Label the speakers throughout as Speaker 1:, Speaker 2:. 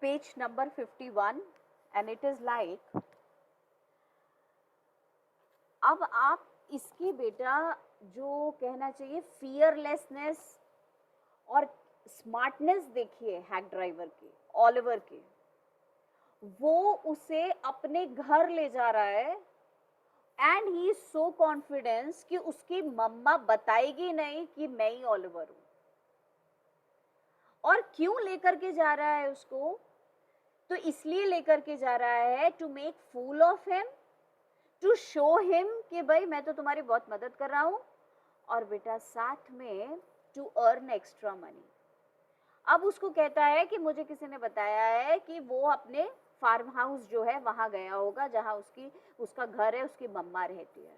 Speaker 1: page number 51 and it is like, अब आप इसकी बेटा जो कहना चाहिए फियरलेसनेस और स्मार्टनेस देखिए हैक ड्राइवर की, ऑलिवर की। वो उसे अपने घर ले जा रहा है and he is so confidence कि उसकी मम्मा बताएगी नहीं कि मैं ही ऑलिवर हूं। और क्यों लेकर के जा रहा है उसको? तो इसलिए लेकर के जा रहा है to make fool of him, to show him कि भाई मैं तो तुम्हारी बहुत मदद कर रहा हूं, और बेटा साथ में टू अर्न एक्स्ट्रा मनी। अब उसको कहता है कि मुझे किसी ने बताया है कि वो अपने फार्म हाउस जो है वहां गया होगा जहां उसका घर है, उसकी मम्मा रहती है।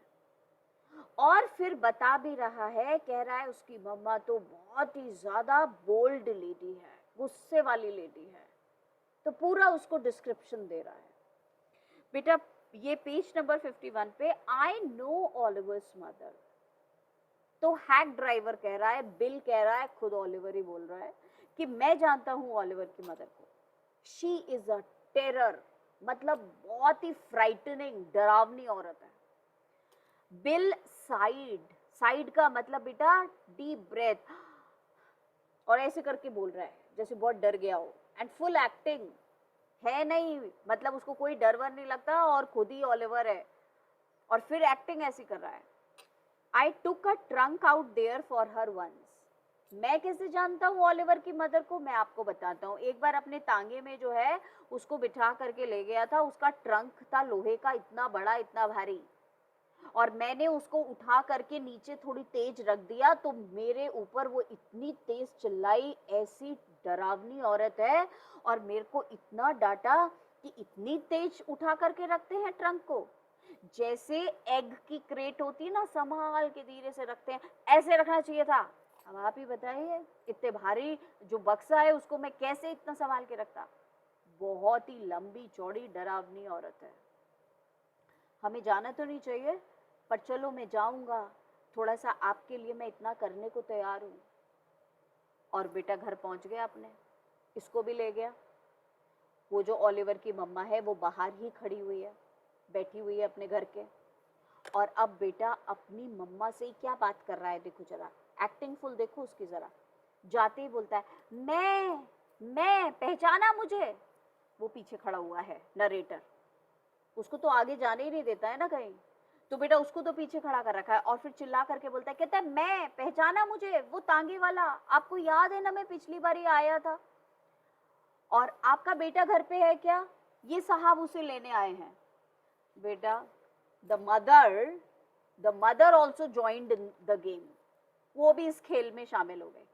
Speaker 1: और फिर बता भी रहा है, कह रहा है उसकी मम्मा तो बहुत ही ज्यादा बोल्ड लेडी है, गुस्से वाली लेडी है। तो पूरा उसको डिस्क्रिप्शन दे रहा है। बेटा ये पेज नंबर 51 पे, आई नो ऑलिवर्स मदर। तो हैक ड्राइवर कह रहा है, बिल कह रहा है, खुद ऑलिवर ही बोल रहा है कि मैं जानता हूं ऑलिवर की मदर को। शी इज अ टेरर, मतलब बहुत ही फ्राइटनिंग, डरावनी औरत है। बिल साइड, साइड का मतलब बेटा डीप ब्रेथ, और ऐसे करके बोल रहा है जैसे बहुत डर गया हो। एंड फुल एक्टिंग है नहीं, मतलब उसको कोई डर वर नहीं लगता और खुद ही ऑलिवर है, और फिर एक्टिंग ऐसी कर रहा है। I took a trunk out there for her once. मैं कैसे जानता हूँ ऑलिवर की मदर को? मैं आपको बताता हूँ। एक बार अपने तांगे में जो है उसको बिठा करके ले गया था। उसका ट्रंक था लोहे का, इतना बड़ा, इतना भारी, और मैंने उसको उठा करके नीचे थोड़ी तेज रख दिया तो मेरे ऊपर वो इतनी तेज चिल्लाई, ऐसी डरावनी औरत है, और मेरे को इतना डांटा कि इतनी तेज उठा करके रखते हैं ट्रंक को। जैसे एग की क्रेट होती है ना, संभाल के धीरे से रखते हैं, ऐसे रखना चाहिए था। अब आप ही बताइए, इतने भारी जो बक्सा है उसको मैं कैसे इतना संभाल के रखता। बहुत ही लंबी चौड़ी डरावनी औरत है। हमें जाना तो नहीं चाहिए, पर चलो मैं जाऊंगा, थोड़ा सा आपके लिए मैं इतना करने को तैयार हूं। और बेटा घर पहुंच गया अपने, इसको भी ले गया। वो जो ऑलिवर की मम्मा है वो बाहर ही खड़ी हुई है, बैठी हुई है अपने घर के। और अब बेटा अपनी मम्मा से क्या बात कर रहा है, देखो जरा, एक्टिंग फुल देखो उसकी जरा। जाते ही बोलता है, मैं पहचाना मुझे। वो पीछे खड़ा हुआ है नरेटर, उसको तो आगे जाने ही नहीं देता है ना कहीं, तो बेटा उसको तो पीछे खड़ा कर रखा है। और फिर चिल्ला करके बोलता है, कहता है मैं पहचाना मुझे, वो तांगे वाला, आपको याद है ना मैं पिछली बार ही आया था, और आपका बेटा घर पे है क्या? ये साहब उसे लेने आए हैं। बेटा the mother also joined in the game, वो भी इस खेल में शामिल हो गई।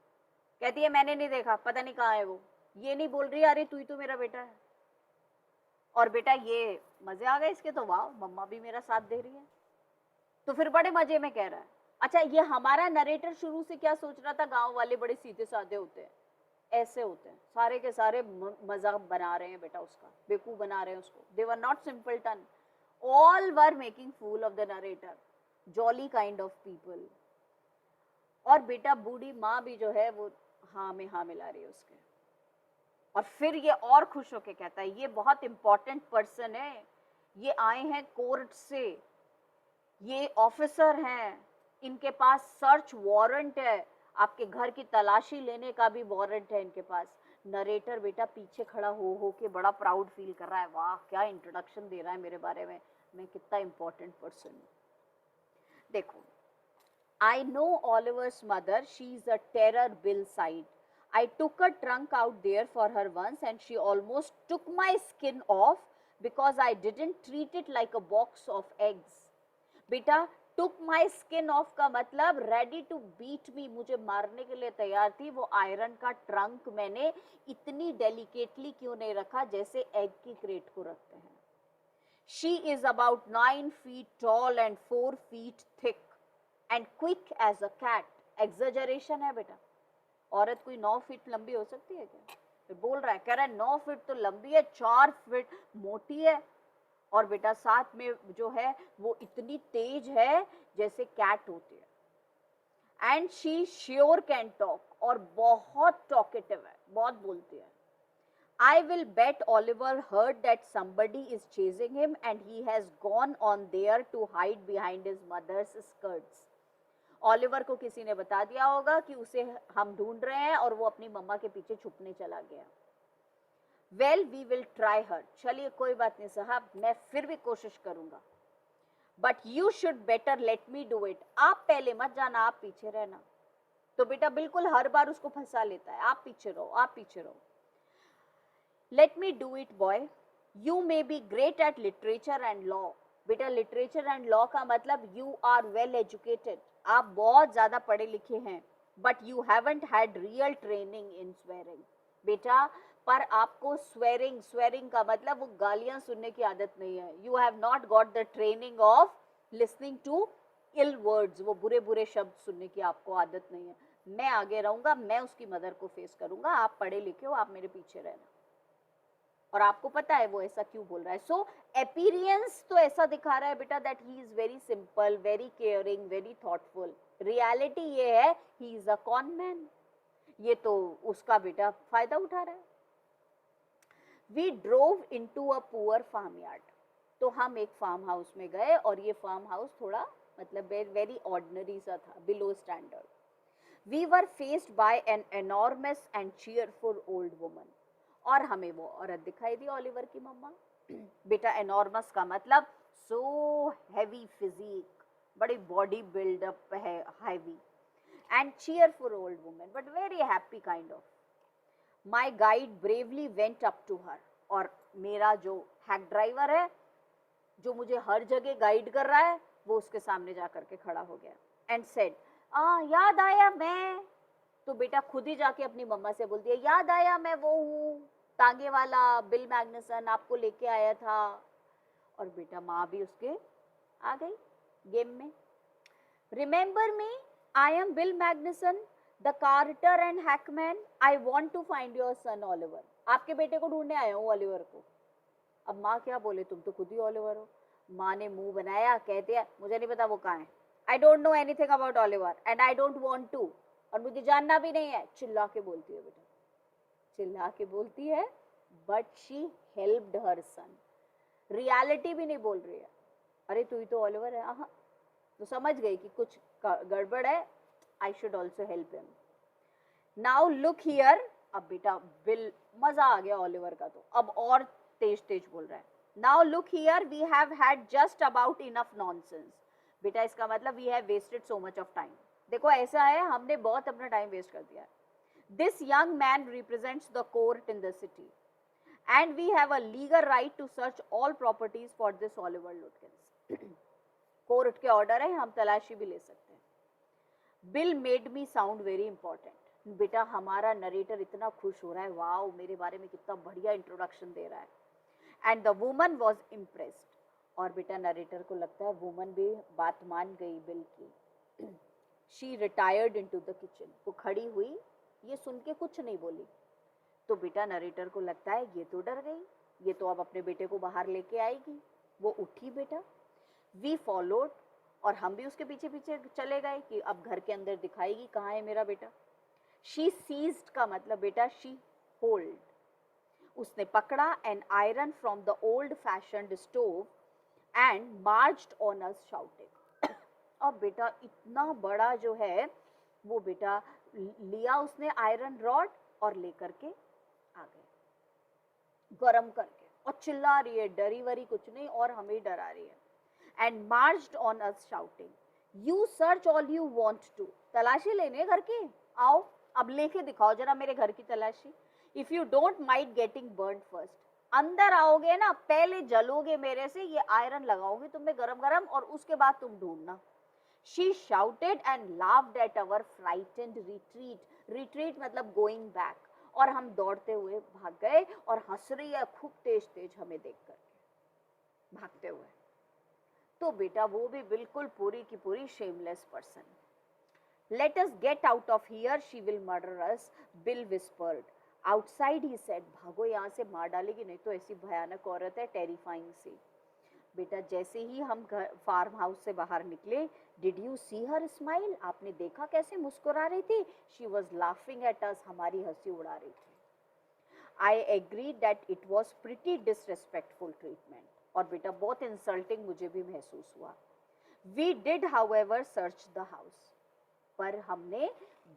Speaker 1: कहती है मैंने नहीं देखा, पता नहीं कहाँ है वो। ये नहीं बोल रही अरे तू ही तो मेरा बेटा है। और बेटा ये मजे आ गए इसके, तो वाह मम्मा भी मेरा साथ दे रही है। तो फिर बड़े मजे में कह रहा है। अच्छा, ये हमारा नरेटर शुरू से क्या सोच रहा था, गांव वाले बड़े सीधे साधे होते हैं, ऐसे होते हैं, सारे के सारे मजाक बना रहे हैं बेटा उसका, बेवकूफ बना रहे हैं उसको। They were not simpleton, all were making fool of the narrator, jolly kind of people। और बेटा बूढ़ी माँ भी जो है वो हाँ में हाँ मिला रही है उसके। और फिर ये और खुश होके कहता है, ये बहुत इंपॉर्टेंट पर्सन है, ये आए हैं कोर्ट से, ये ऑफिसर हैं, इनके पास सर्च वारंट है, आपके घर की तलाशी लेने का भी वारंट है इनके पास। नरेटर बेटा पीछे खड़ा हो के बड़ा प्राउड फील कर रहा है, वाह क्या इंट्रोडक्शन दे रहा है मेरे बारे में, मैं कितना इंपॉर्टेंट पर्सन हूँ। देखो, I know Oliver's mother, she's a terror, Bill sighed. I took a trunk out there for her once and she almost took my skin off because I didn't treat it like a box of eggs. बेटा took my skin off का मतलब ready to beat me, मुझे मारने के लिए तैयार थी। वो आयरन का ट्रंक मैंने इतनी डेलिकेटली क्यों नहीं रखा जैसे एग की क्रेट को रखते हैं। She is about 9 feet tall and 4 feet thick and quick as a cat. Exaggeration है बेटा, औरत कोई 9 फीट लंबी हो सकती है क्या? फिर बोल रहा है, कह रहा है 9 फीट तो लंबी है, 4 फीट मोटी है, और बेटा साथ में जो है वो इतनी तेज है जैसे कैट होती है। And she sure can talk, और बहुत टॉकेटिव है, बहुत बोलती है। I will bet Oliver heard that somebody is chasing him and he has gone on there to hide behind his mother's skirts. Oliver को किसी ने बता दिया होगा कि उसे हम ढूंढ रहे हैं और वो अपनी मम्मा के पीछे छुपने चला गया. वेल वी विल ट्राई हर. चलिए कोई बात नहीं साहब, मैं फिर भी कोशिश करूंगा. But you should better let me do it. आप पहले मत जाना, आप पीछे रहना. तो बेटा बिल्कुल हर बार उसको फंसा लेता है, आप पीछे रहो, आप पीछे रहो. Let me do it boy. You may be great at literature and law. बेटा लिटरेचर एंड लॉ का मतलब यू आर वेल एजुकेटेड. आप बहुत ज्यादा पढ़े लिखे हैं. But you haven't had real training in swearing. बेटा पर आपको स्वेरिंग का मतलब वो गालियां सुनने की आदत नहीं है. You have not got the training of listening to ill words. वो बुरे बुरे शब्द सुनने की आपको आदत नहीं है. मैं आगे रहूंगा, मैं उसकी मदर को फेस करूंगा. आप पढ़े लिखे हो, आप मेरे पीछे रहना. और आपको पता है वो ऐसा क्यों बोल रहा है. सो अपीयरेंस तो ऐसा दिखा रहा है बेटा that he is very simple, very caring, very thoughtful. Reality ये है he is a con man. ये तो उसका बेटा फायदा उठा रहा है. We drove into a poor farm yard. तो हम एक फार्म हाउस में गए और ये फार्म हाउस थोड़ा मतलब वेरी ऑर्डिनरी सा था, below standard. We were faced by an enormous and cheerful old woman. और हमें वो औरत दिखाई दी, ऑलिवर की मम्मा. बेटा एनॉर्मस का मतलब सो हैवी फिजिक, बड़ी बॉडी बिल्डअप है, heavy. And cheerful old woman but very happy kind of. My guide bravely went up to her. और मेरा जो हैक ड्राइवर है जो मुझे हर जगह गाइड कर रहा है वो उसके सामने जा करके खड़ा हो गया. एंड सेड याद आया मैं. तो बेटा खुद ही जाके अपनी मम्मा से बोल दिया याद आया मैं वो हूँ तांगे वाला बिल मैग्नसन, आपको लेके आया था. और बेटा माँ भी उसके आ गई गेम में. Remember me, I am Bill Magnusson, the Carter and Hackman. I want to find your son Oliver. आपके बेटे को ढूंढने आया हूँ ऑलिवर को. अब माँ क्या बोले, तुम तो खुद ही ऑलिवर हो. माँ ने मुंह बनाया, कहते हैं मुझे नहीं पता वो कहाँ है. I don't know anything about Oliver and I don't want to. और मुझे जानना भी नहीं है. चिल्ला के बोलती है बेटा, चिल्ला के बोलती है. But she helped her son. Reality भी नहीं बोल रही है. अरे तू ही तो ऑलिवर है. हाँ तो समझ गई कि कुछ गड़बड़ है. I should also help him. Now look here. अब बेटा बिल, मजा आ गया ऑलिवर का. तो अब और तेज तेज बोल रहा है. Now look here, we have had just about enough nonsense. बेटा इसका मतलब we have wasted so much of time. देखो ऐसा है, हमने बहुत अपना टाइम वेस्ट कर दिया है. This young man represents the court in the city and we have a legal right to search all properties for this Oliver Lutkins. Court के ऑर्डर है, हम तलाशी भी ले सकते हैं. Bill made me sound very important. बेटा हमारा नरेटर इतना खुश हो रहा है, वाओ मेरे बारे में कितना बढ़िया इंट्रोडक्शन दे रहा है. And the woman was impressed. और बेटा नरेटर को लगता है वुमन भी बात मान गई बिल की. She retired into the kitchen. वो खड़ी हुई, ये सुन के कुछ नहीं बोली. तो बेटा नरेटर को लगता है ये तो डर गई, ये तो अब अपने बेटे को बाहर लेके आएगी. वो उठी बेटा. We followed. और हम भी उसके पीछे पीछे चले गए कि अब घर के अंदर दिखाएगी कहाँ है मेरा बेटा. शी सीज्ड का मतलब बेटा शी होल्ड. उसने पकड़ा an iron from the old fashioned stove and marched on us shouting. अब बेटा इतना बड़ा जो है वो बेटा लिया उसने आयरन रॉड और लेकर के आ गए गरम करके. और चिल्ला रही है, डरी वरी कुछ नहीं और हमें डरा रही है. And marched on us shouting, you search all you want to. तलाशी लेने घर की, आओ अब लेके दिखाओ जरा मेरे घर की तलाशी. If you don't mind getting burn first. अंदर आओगे ना, पहले जलोगे मेरे से, ये आयरन लगाओगे तुम्हें गरम गरम और उसके बाद तुम ढूंढना. She shouted and laughed at our frightened retreat. Retreat मतलब going back. और हम दौड़ते हुए भाग गए और हंस रही है खूब तेज तेज हमें देख करके भागते हुए. तो बेटा वो भी बिल्कुल पूरी की पूरी shameless person. Let us get out of here, she will murder us, Bill whispered. Outside he said, भागो यहाँ से, मार डालेगी, नहीं तो ऐसी भयानक औरत है, टेरिफाइंग सी. बेटा जैसे ही हम फार्म हाउस से बाहर निकले, did you see her smile. आपने देखा कैसे मुस्कुरा रही थी. She was laughing at us. हमारी हंसी उड़ा रही थी. I agree that it was pretty disrespectful treatment, और बेटा बहुत इंसल्टिंग मुझे भी महसूस हुआ. We did however search the house, पर हमने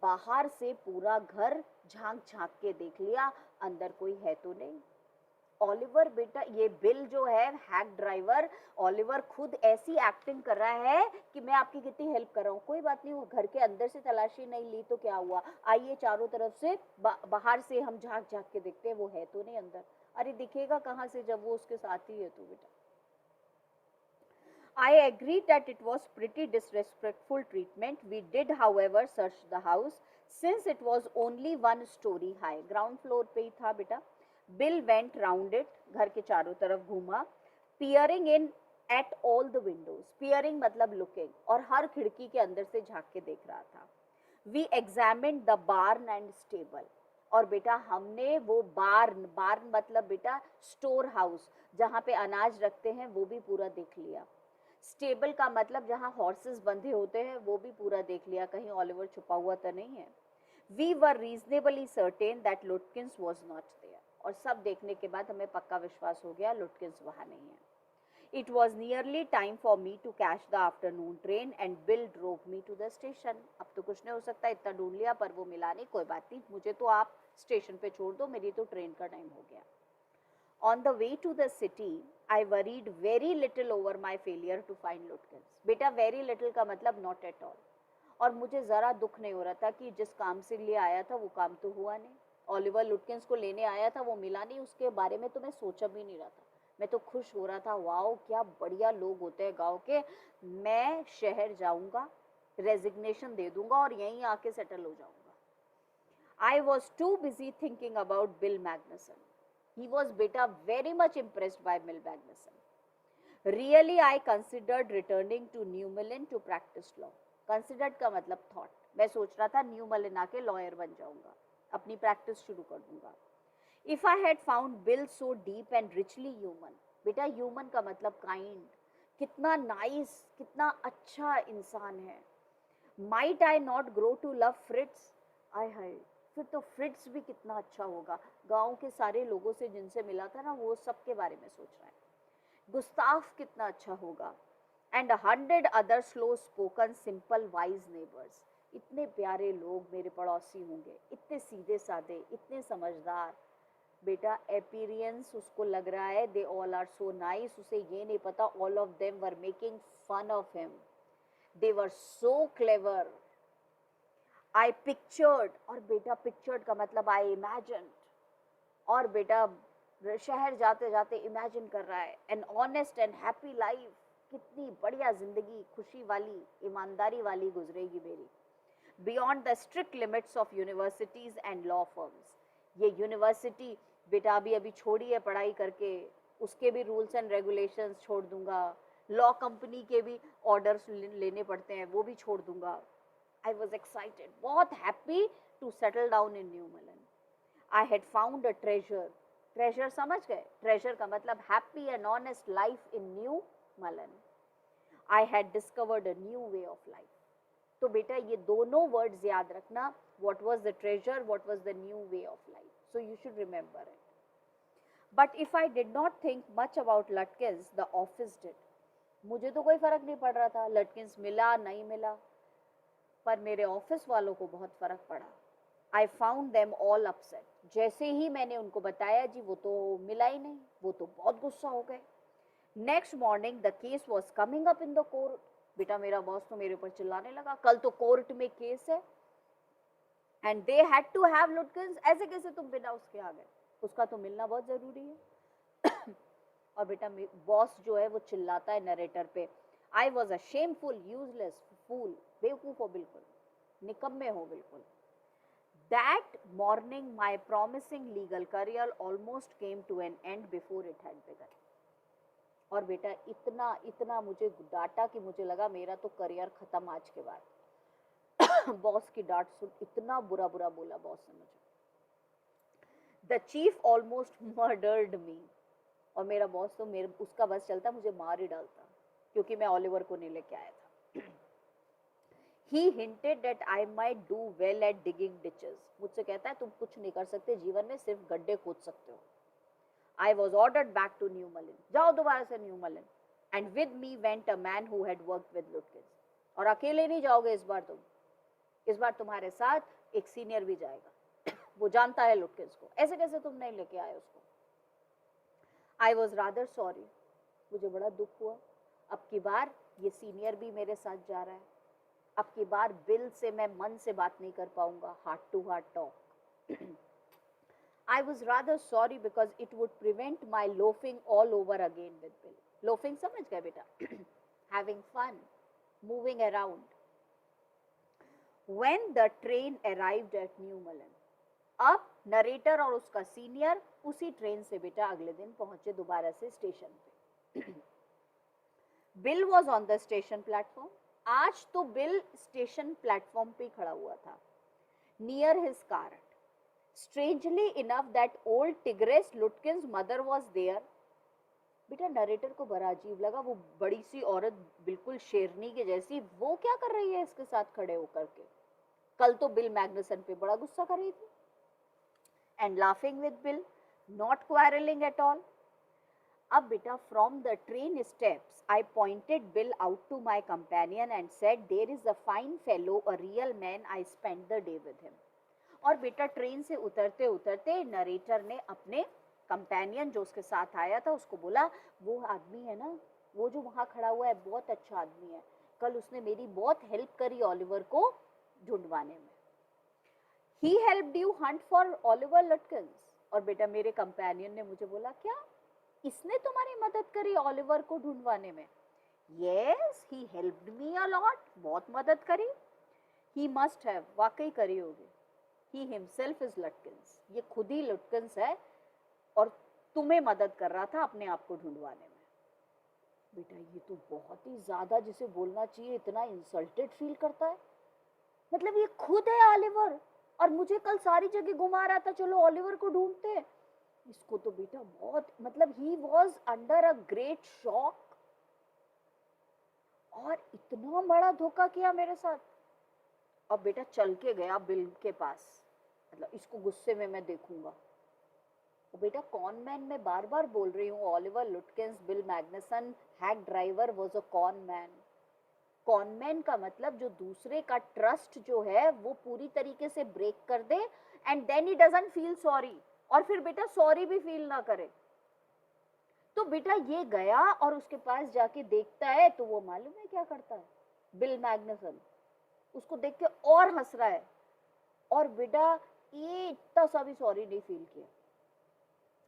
Speaker 1: बाहर से पूरा घर झांक झांक के देख लिया, अंदर कोई है तो नहीं. ओलिवर बेटा, ये बिल जो है हैक ड्राइवर, ओलिवर खुद ऐसी एक्टिंग कर रहा है कि मैं आपकी कितनी हेल्प कर रहा हूँ. कोई बात नहीं, वो घर के अंदर से तलाशी नहीं ली तो क्या हुआ, आइए चारों तरफ से बाहर से हम झांक झांक के देखते हैं, वो है तो नहीं अंदर. अरे दिखेगा कहाँ से जब वो उसके साथ ही है तो बेटा. I agree that it was pretty disrespectful treatment. We did, however, search the house since it was only one story high. Ground floor पे ही था बेटा. Bill went round it, घर के चारों तरफ घूमा, peering in at all the windows. Peering मतलब looking, और हर खिड़की के अंदर से झांक के देख रहा था. We examined the barn and stable. और बेटा हमने वो बार्न मतलब बेटा स्टोर हाउस, जहाँ पे अनाज रखते हैं, वो भी पूरा देख लिया. स्टेबल का मतलब जहाँ हॉर्सेस बंधे होते हैं, वो भी पूरा देख लिया, कहीं ओलिवर छुपा हुआ तो नहीं है. We were reasonably certain that Lutkins was not there, और सब देखने के बाद हमें पक्का विश्वास हो गया लुटकिंस वहाँ नहीं है. It was nearly time for me to catch the afternoon train and Bill drove me to the station. अब तो कुछ नहीं हो सकता, इतना ढूंढ लिया पर वो मिला नहीं, कोई बात नहीं, मुझे तो आप स्टेशन पे छोड़ दो, मेरी तो ट्रेन का टाइम हो गया. On the way to the city, I worried very little over my failure to find Lutkins. बेटा very little का मतलब not at all. और मुझे ज़रा दुख नहीं हो रहा था कि जिस काम से लिए आया था वो काम तो हुआ नहीं. ओलिवर लुटकिंस को लेने आया था, वो मिला नहीं, उसके बारे में तो मैं सोचा भी नहीं रहा था. मैं तो खुश हो रहा था, वाओ क्या बढ़िया लोग होते हैं गांव के, मैं शहर जाऊंगा, रेजिग्नेशन दे दूंगा और यहीं आके सेटल हो जाऊंगा. I was too busy thinking about Bill Magnuson. He was beta very much impressed by Bill Magnuson. Really, I considered returning to Newmellen to practice law. Considered का मतलब thought. मैं सोच रहा था न्यूमलिन आके लॉयर बन जाऊंगा, अपनी प्रैक्टिस शुरू कर दूंगा. If I had found Bill so deep and richly human, बेटा human का मतलब kind, कितना nice, कितना अच्छा इंसान है. Might I not grow to love Fritz? I heard. फिर तो फ्रिट्स भी कितना अच्छा होगा. गांव के सारे लोगों से जिनसे मिला था ना, वो सब के बारे में सोच रहा है. गुस्ताफ कितना अच्छा होगा. And 100 other slow spoken simple wise neighbours. इतने प्यारे लोग मेरे पड़ोसी होंगे, इतने सीधे साधे, इतने समझदार. बेटा अपीयरेंस उसको लग रहा है they all are so nice. उसे ये नहीं पता all of them were making fun of him. They were so clever. I pictured, और बेटा pictured का मतलब I imagined, और बेटा शहर जाते जाते इमेजिन कर रहा है an honest and happy life. कितनी बढ़िया जिंदगी, खुशी वाली, ईमानदारी वाली गुजरेगी मेरी. Beyond the strict limits of universities and law firms. ये यूनिवर्सिटी बेटा अभी अभी छोड़ी है पढ़ाई करके, उसके भी रूल्स एंड रेगुलेशंस छोड़ दूंगा, लॉ कंपनी के भी ऑर्डर्स लेने पड़ते हैं, वो भी छोड़ दूंगा. I was excited, बहुत happy to settle down in Newmellen. I had found a treasure. Treasure समझ गए? Treasure का मतलब happy and honest life in Newmellen. I had discovered a new way of life. तो बेटा ये दोनों words याद रखना. What was the treasure? What was the new way of life? So you should remember it. But if I did not think much about Lutkins, the office did. मुझे तो कोई फर्क नहीं पड़ रहा था, Lutkins मिला नहीं मिला, पर मेरे ऑफिस वालों को बहुत फर्क पड़ा. I found them all upset. जैसे ही मैंने उनको बताया जी वो तो मिला ही नहीं, वो तो बहुत गुस्सा हो गए. Next morning the case was coming up in the court. बेटा मेरा बॉस तो मेरे ऊपर चिल्लाने लगा, कल तो कोर्ट में केस है and they had to have Lutkins. ऐसे कैसे तुम बिना उसके आ गए, उसका तो मिलना बहुत जरूरी है. और बेटा बॉस जो है वो चिल्लाता है नरेटर पे, I was a shameful useless fool. बेवकूफ हो बिल्कुल, निकम्मे हो बिल्कुल. That morning my promising legal career almost came to an end before it had begun. और बेटा इतना इतना मुझे डांटा कि मुझे लगा मेरा तो करियर खत्म आज के बाद. बॉस की डांट सुन इतना बुरा बुरा बोला बॉस ने मुझे. द चीफ ऑलमोस्ट मर्डर्ड मी. और मेरा बॉस तो मेरे उसका बस चलता मुझे मार ही डालता, क्योंकि मैं ओलिवर को नहीं लेके आया था. He hinted that I might do well at digging ditches. मुझसे कहता है तुम कुछ नहीं कर सकते जीवन में, सिर्फ गड्ढे खोद सकते हो. I was ordered back to New Malin. जाओ दोबारा से न्यू मलिन. And with me went a man who had worked with Lutkins. और अकेले नहीं जाओगे इस बार तुम, इस बार तुम्हारे साथ एक सीनियर भी जाएगा. वो जानता है लुटकिंस को. ऐसे कैसे तुम नहीं लेके आए उसको? I was rather sorry. मुझे बड़ा दुख हुआ. अब की बार ये सीनियर भी मेरे साथ जा रहा है. अब की बार बिल से मैं मन से बात नहीं कर पाऊंगा, heart to heart talk. I was rather sorry because it would prevent my loafing all over again with Bill. Loafing समझ गए बेटा? Having fun, moving around. When the train arrived at New Malin, अब narrator और उसका senior उसी train से बेटा अगले दिन पहुंचे दोबारा से स्टेशन पे. Bill was on the station platform. आज तो बिल स्टेशन प्लेटफॉर्म पे खड़ा हुआ था, near his car. Strangely enough, that old tigress Lutkin's mother was there. बेटा नरेटर को बड़ा अजीब लगा, वो बड़ी सी औरत बिल्कुल शेरनी के जैसी, वो क्या कर रही है इसके साथ खड़े होकर के? कल तो बिल मैग्नसन पे बड़ा गुस्सा कर रही थी. And laughing with Bill, not quarreling at all. अब बेटा from the train steps, I pointed Bill out to my companion and said, "There is a fine fellow, a real man. I spent the day with him." और बेटा train से उतरते उतरते narrator ने अपने companion जो उसके साथ आया था उसको बोला, वो आदमी है ना, वो जो वहाँ खड़ा हुआ है, बहुत अच्छा आदमी है, कल उसने मेरी बहुत हेल्प करी ऑलिवर को ढूंढवाने में. He helped you hunt for Oliver Lutkins. और बेटा मेरे कंपेनियन ने मुझे बोला, क्या इसने तुम्हारी मदद करी ऑलिवर को ढूंढवाने में? Yes, he helped me a lot. बहुत मदद करी. ही मस्ट हैव, वाकई करी होगी. He himself is Lutkins. ये खुद ही लुटकिंस है और तुम्हें मदद कर रहा था अपने आप को ढूंढवाने में. बेटा ये तो बहुत ही ज्यादा, जिसे बोलना चाहिए इतना इंसल्टेड फील करता है. मतलब ये खुद है ऑलिवर और मुझे कल सारी जगह घुमा रहा था, चलो ऑलिवर को ढूंढते. इसको तो बेटा बहुत, मतलब he was under a great shock. और इतना बड़ा धोखा किया मेरे साथ. अब बेटा चल के गया बिल के पास, मतलब इसको गुस्से में मैं देखूंगा. वो बेटा कॉन मैन में बार बार बोल रही हूँ, Oliver लुटकिंस, bill Magnusson, hack driver was a con man. Cone man का मतलब जो दूसरे का ट्रस्ट जो है वो पूरी तरीके से ब्रेक कर दे and then he doesn't feel sorry, और फिर बेटा सॉरी भी फील ना करे. तो बेटा ये गया और उसके पास जाके देखता है तो वो मालूम है क्या करता है? बिल मैग्नसन उसको देख के और हंस रहा है, और बेटा ये इतना सा भी सॉरी नहीं फील किया,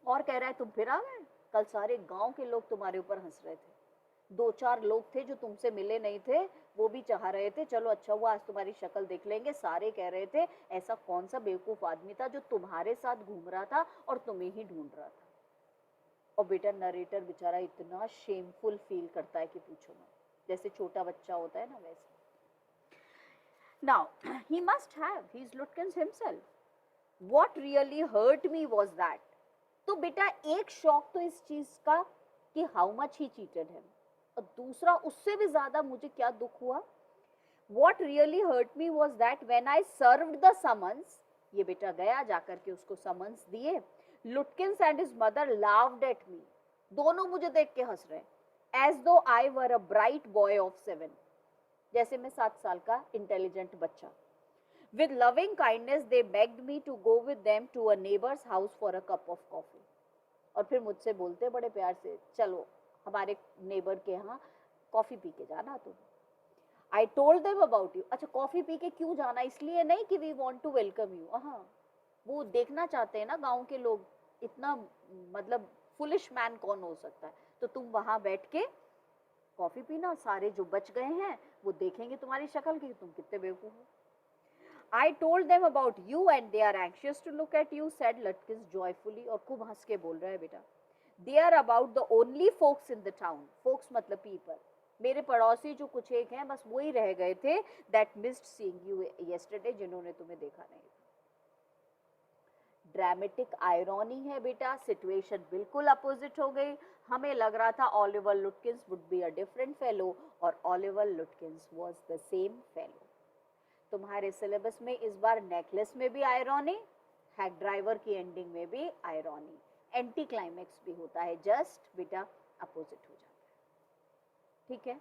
Speaker 1: और कह रहा है तुम फिर आ गए, कल सारे गांव के लोग तुम्हारे ऊपर हंस रहे थे. 2-4 लोग थे जो तुमसे मिले नहीं थे, वो भी चाह रहे थे चलो अच्छा हुआ आज तुम्हारी शक्ल देख लेंगे. सारे कह रहे थे ऐसा कौन सा बेवकूफ आदमी था जो तुम्हारे साथ घूम रहा था और तुम्हें ही ढूंढ रहा था. और बेटा नरेटर बेचारा इतना शेमफुल फील करता है कि पूछो मत, जैसे छोटा बच्चा होता है ना वैसे. Now, he must have. He's Lutkins himself. What really hurt me was that. तो बेटा एक शॉक तो इस चीज का कि how much he cheated him. और दूसरा उससे भी ज्यादा मुझे क्या दुख हुआ? What really hurt me was that when I served the summons, ये बेटा गया जाकर के उसको समन्स दिए. Lutkins and his mother laughed at me. दोनों मुझे देख के हंस रहे हैं. As though I were a bright boy of 7. जैसे मैं 7 साल का इंटेलिजेंट बच्चा. With loving kindness they begged me to go with them to a neighbor's house for a cup of coffee. और फिर मुझसे बोलते बड़े प्यार से, चलो हमारे नेबर के यहाँ कॉफी पी के जाना तुम. I told them about you. अच्छा कॉफी पी के क्यों जाना? इसलिए नहीं कि we want to welcome you. हाँ, वो देखना चाहते हैं ना गांव के लोग, इतना मतलब फुलिश मैन कौन हो सकता है. तो तुम वहां बैठ के कॉफी पीना, सारे जो बच गए हैं वो देखेंगे तुम्हारी शक्ल की तुम कितने बेवकूफ हो. I told them about you and they are anxious to look at you, said Lutkins joyfully. और खूब हंस के बोल रहा है बेटा. They are about the only folks in the town. Folks मतलब people. मेरे पड़ोसी जो कुछ एक हैं बस वही रह गए थे that missed seeing you yesterday, जिन्होंने तुम्हें देखा नहीं. ड्रामेटिक आयरॉनी है बेटा, सिचुएशन बिल्कुल अपोजिट हो गई. हमें लग रहा था Oliver Lutkins would be a different fellow और Oliver Lutkins was the same fellow. तुम्हारे सिलेबस में इस बार नेकलेस में भी आयरॉनी, हैक ड्राइवर की एंडिंग में भी आयरॉनी, एंटी क्लाइमेक्स भी होता है, जस्ट बेटा अपोजिट हो जाता है। ठीक है,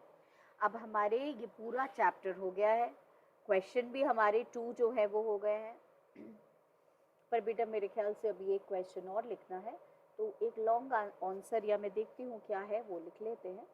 Speaker 1: अब हमारे ये पूरा चैप्टर हो गया है, क्वेश्चन भी हमारे 2 जो है वो हो गए हैं। पर बेटा मेरे ख्याल से अभी एक क्वेश्चन और लिखना है, तो एक लॉन्ग आंसर या मैं देखती हूँ क्या है वो लिख लेते हैं।